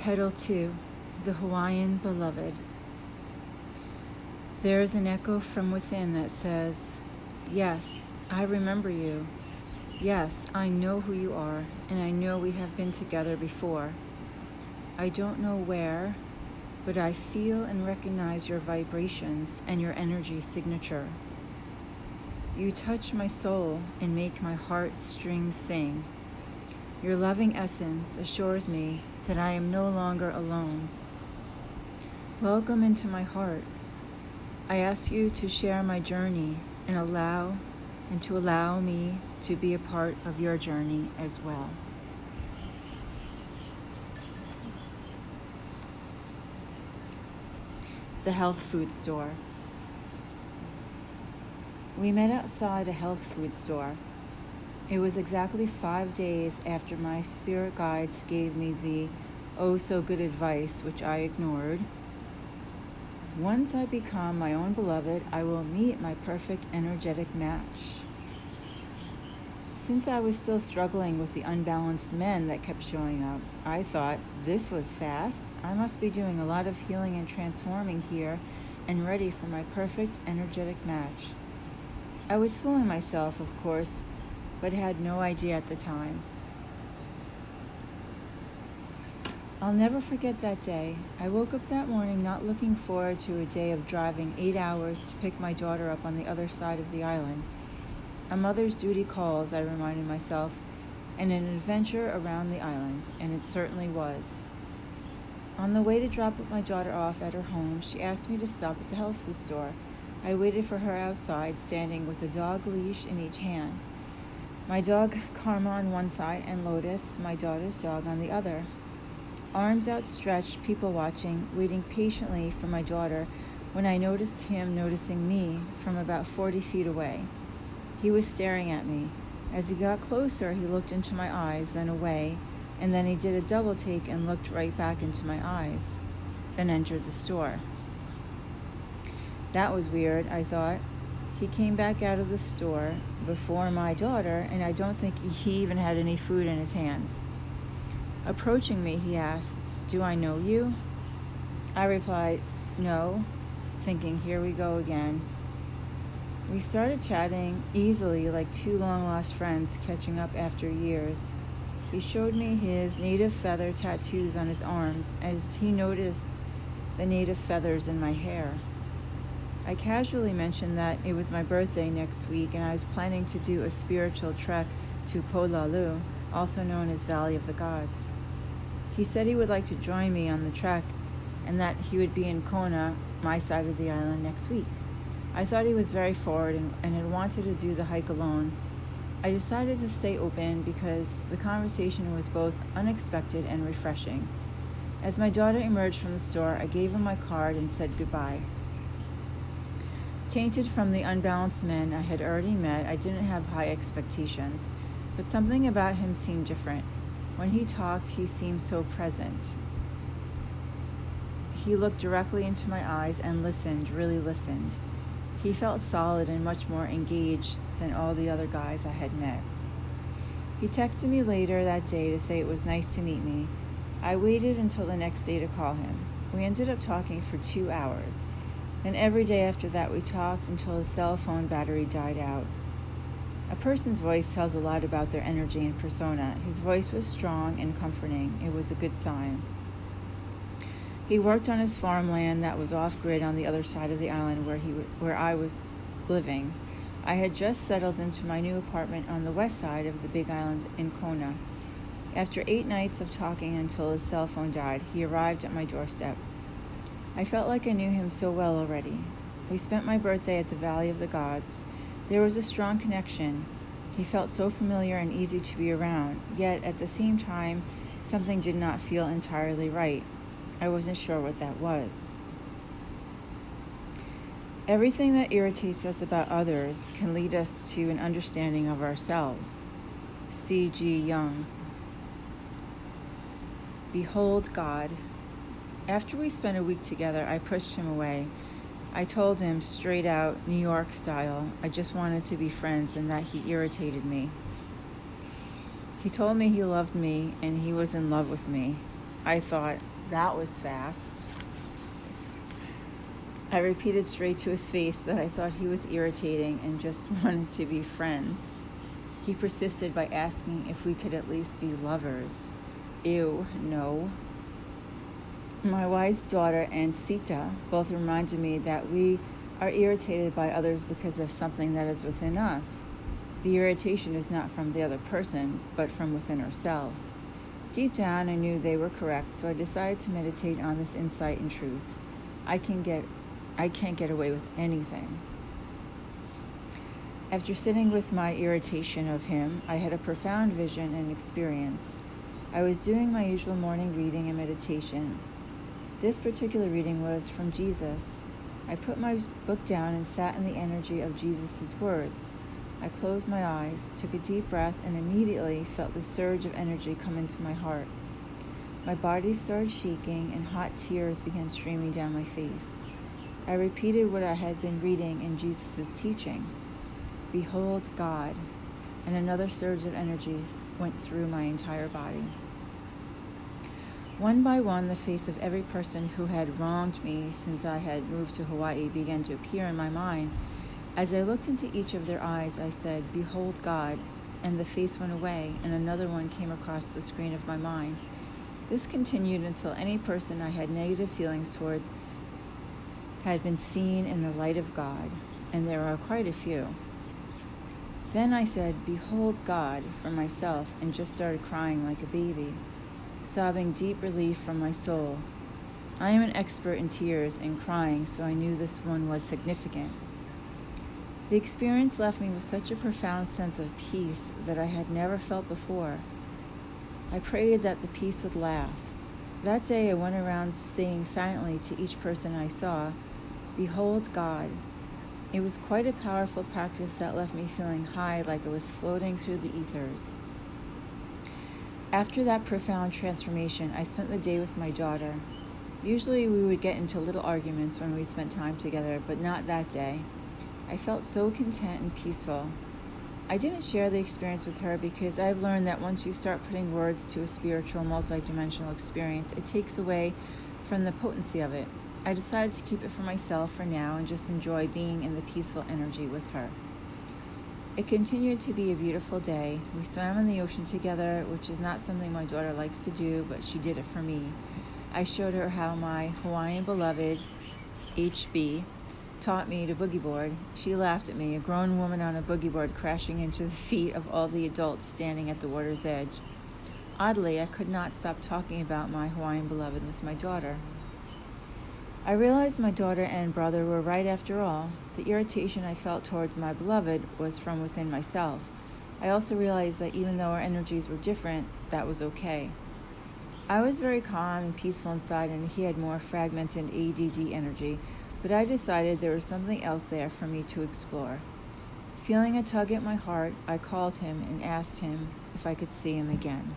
Petal 2, the Hawaiian Beloved. There is an echo from within that says, yes, I remember you. Yes, I know who you are, and I know we have been together before. I don't know where, but I feel and recognize your vibrations and your energy signature. You touch my soul and make my heartstrings sing. Your loving essence assures me that I am no longer alone. Welcome into my heart. I ask you to share my journey and to allow me to be a part of your journey as well. The health food store. We met outside a health food store. It was exactly 5 days after my spirit guides gave me the oh-so-good advice, which I ignored. Once I become my own beloved, I will meet my perfect energetic match. Since I was still struggling with the unbalanced men that kept showing up, I thought, this was fast. I must be doing a lot of healing and transforming here and ready for my perfect energetic match. I was fooling myself, of course, but had no idea at the time. I'll never forget that day. I woke up that morning not looking forward to a day of driving 8 hours to pick my daughter up on the other side of the island. A mother's duty calls, I reminded myself, and an adventure around the island, and it certainly was. On the way to drop my daughter off at her home, she asked me to stop at the health food store. I waited for her outside, standing with a dog leash in each hand. My dog Karma on one side and Lotus, my daughter's dog, on the other. Arms outstretched, people watching, waiting patiently for my daughter when I noticed him noticing me from about 40 feet away. He was staring at me. As he got closer, he looked into my eyes, then away, and then he did a double take and looked right back into my eyes, then entered the store. That was weird, I thought. He came back out of the store before my daughter, and I don't think he even had any food in his hands. Approaching me, he asked, "Do I know you?" I replied, "No," thinking, here we go again. We started chatting easily like two long-lost friends catching up after years. He showed me his native feather tattoos on his arms as he noticed the native feathers in my hair. I casually mentioned that it was my birthday next week and I was planning to do a spiritual trek to Polalu, also known as Valley of the Gods. He said he would like to join me on the trek and that he would be in Kona, my side of the island, next week. I thought he was very forward and had wanted to do the hike alone. I decided to stay open because the conversation was both unexpected and refreshing. As my daughter emerged from the store, I gave him my card and said goodbye. Tainted from the unbalanced men I had already met, I didn't have high expectations, but something about him seemed different. When he talked, he seemed so present. He looked directly into my eyes and listened, really listened. He felt solid and much more engaged than all the other guys I had met. He texted me later that day to say it was nice to meet me. I waited until the next day to call him. We ended up talking for 2 hours. And every day after that we talked until his cell phone battery died out. A person's voice tells a lot about their energy and persona. His voice was strong and comforting. It was a good sign. He worked on his farmland that was off-grid on the other side of the island where I was living. I had just settled into my new apartment on the west side of the big island in Kona. After 8 nights of talking until his cell phone died, he arrived at my doorstep. I felt like I knew him so well already. We spent my birthday at the Valley of the Gods. There was a strong connection. He felt so familiar and easy to be around, yet at the same time, something did not feel entirely right. I wasn't sure what that was. Everything that irritates us about others can lead us to an understanding of ourselves. C.G. Jung. Behold God. After we spent a week together, I pushed him away. I told him straight out, New York style, I just wanted to be friends and that he irritated me. He told me he loved me and he was in love with me. I thought, That was fast. I repeated straight to his face that I thought he was irritating and just wanted to be friends. He persisted by asking if we could at least be lovers. Ew, no. My wise daughter and Sita both reminded me that we are irritated by others because of something that is within us. The irritation is not from the other person, but from within ourselves. Deep down, I knew they were correct, so I decided to meditate on this insight and truth. I can't get away with anything. After sitting with my irritation of him, I had a profound vision and experience. I was doing my usual morning reading and meditation. This particular reading was from Jesus. I put my book down and sat in the energy of Jesus' words. I closed my eyes, took a deep breath, and immediately felt the surge of energy come into my heart. My body started shaking and hot tears began streaming down my face. I repeated what I had been reading in Jesus' teaching. Behold God, and another surge of energy went through my entire body. One by one, the face of every person who had wronged me since I had moved to Hawaii began to appear in my mind. As I looked into each of their eyes, I said, Behold God, and the face went away, and another one came across the screen of my mind. This continued until any person I had negative feelings towards had been seen in the light of God, and there are quite a few. Then I said, Behold God, for myself, and just started crying like a baby, sobbing deep relief from my soul. I am an expert in tears and crying, so I knew this one was significant. The experience left me with such a profound sense of peace that I had never felt before. I prayed that the peace would last. That day I went around saying silently to each person I saw, Behold God. It was quite a powerful practice that left me feeling high, like I was floating through the ethers. After that profound transformation, I spent the day with my daughter. Usually we would get into little arguments when we spent time together, but not that day. I felt so content and peaceful. I didn't share the experience with her because I've learned that once you start putting words to a spiritual, multidimensional experience, it takes away from the potency of it. I decided to keep it for myself for now and just enjoy being in the peaceful energy with her. It continued to be a beautiful day. We swam in the ocean together, which is not something my daughter likes to do, but she did it for me. I showed her how my Hawaiian Beloved, HB, taught me to boogie board. She laughed at me, a grown woman on a boogie board crashing into the feet of all the adults standing at the water's edge. Oddly, I could not stop talking about my Hawaiian Beloved with my daughter. I realized my daughter and brother were right after all. The irritation I felt towards my beloved was from within myself. I also realized that even though our energies were different, that was okay. I was very calm and peaceful inside, and he had more fragmented ADD energy, but I decided there was something else there for me to explore. Feeling a tug at my heart, I called him and asked him if I could see him again.